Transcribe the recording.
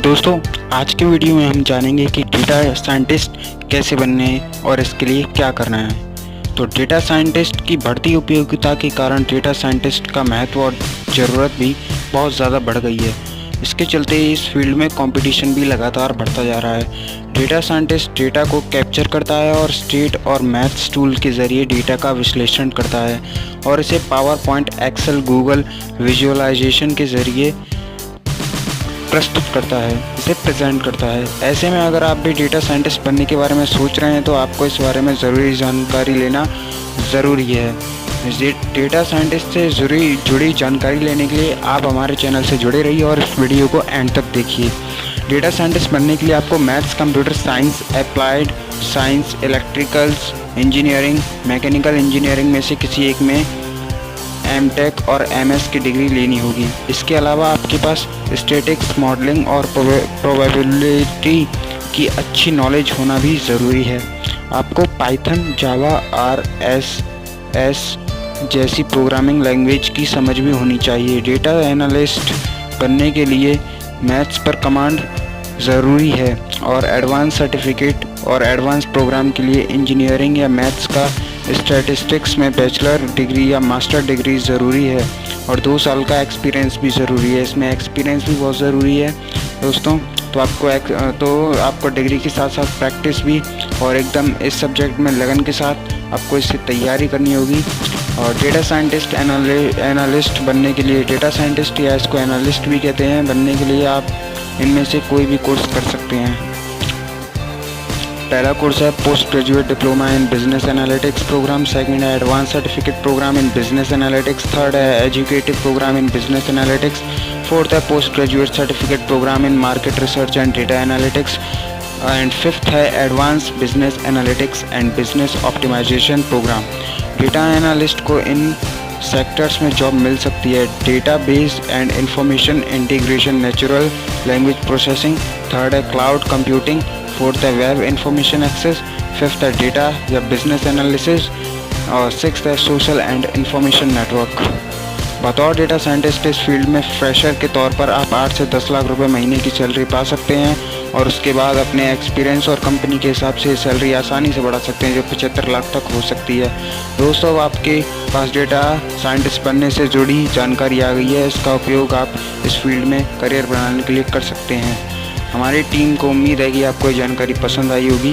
दोस्तों, आज के वीडियो में हम जानेंगे कि डेटा साइंटिस्ट कैसे बनने हैं और इसके लिए क्या करना है। तो डेटा साइंटिस्ट की बढ़ती उपयोगिता के कारण डेटा साइंटिस्ट का महत्व और ज़रूरत भी बहुत ज़्यादा बढ़ गई है। इसके चलते इस फील्ड में कंपटीशन भी लगातार बढ़ता जा रहा है। डेटा साइंटिस्ट डेटा को कैप्चर करता है और स्टेट और मैथ्स टूल के ज़रिए डेटा का विश्लेषण करता है और इसे PowerPoint, Excel, Google visualization के ज़रिए प्रस्तुत करता है, इसे प्रेजेंट करता है। ऐसे में अगर आप भी डेटा साइंटिस्ट बनने के बारे में सोच रहे हैं तो आपको इस बारे में ज़रूरी जानकारी लेना ज़रूरी है। डेटा साइंटिस्ट से जुड़ी जानकारी लेने के लिए आप हमारे चैनल से जुड़े रहिए और इस वीडियो को एंड तक देखिए। डेटा साइंटिस्ट बनने के लिए आपको maths, computer science, applied science, electricals engineering, mechanical engineering में से किसी एक में एमटेक और एमएस की डिग्री लेनी होगी। इसके अलावा आपके पास स्टैटिक्स, मॉडलिंग और प्रोबेबिलिटी की अच्छी नॉलेज होना भी ज़रूरी है। आपको पाइथन, जावा, RSS जैसी प्रोग्रामिंग लैंग्वेज की समझ भी होनी चाहिए। डेटा एनालिस्ट बनने के लिए मैथ्स पर कमांड ज़रूरी है और एडवांस सर्टिफिकेट और एडवांस प्रोग्राम के लिए इंजीनियरिंग या मैथ्स का स्टैटिस्टिक्स में बैचलर डिग्री या मास्टर डिग्री ज़रूरी है और 2 साल का एक्सपीरियंस भी ज़रूरी है। इसमें एक्सपीरियंस भी बहुत ज़रूरी है दोस्तों। तो आपको डिग्री के साथ साथ प्रैक्टिस भी और एकदम इस सब्जेक्ट में लगन के साथ आपको इससे तैयारी करनी होगी। और डेटा साइंटिस्ट एनालिस्ट बनने के लिए, डेटा साइंटिस्ट या इसको एनालिस्ट भी कहते हैं, बनने के लिए आप इनमें से कोई भी कोर्स कर सकते हैं। पहला कोर्स है post graduate diploma in business analytics programme, second है advance certificate programme in business analytics, third है executive programme in business analytics, fourth है post graduate certificate programme in market research and data analytics and fifth है advance business analytics and business optimization programme. Data analyst को इन sectors में job मिल सकती है। Database and information integration, natural language processing, third है cloud computing, fourth है web information access, fifth है डेटा या बिजनेस एनालिसिस और सिक्स्थ है सोशल एंड इंफॉर्मेशन नेटवर्क। बतौर डेटा साइंटिस्ट इस फील्ड में फ्रेशर के तौर पर आप 8 से 10 लाख रुपए महीने की सैलरी पा सकते हैं और उसके बाद अपने एक्सपीरियंस और कंपनी के हिसाब से सैलरी आसानी से बढ़ा सकते हैं, जो 75 लाख तक हो सकती है। दोस्तों, अब आपके पास डेटा साइंटिस्ट बनने से जुड़ी जानकारी आ गई है। इसका उपयोग आप इस फील्ड में करियर बनाने के लिए कर सकते हैं। हमारी टीम को उम्मीद है कि आपको ये जानकारी पसंद आई होगी।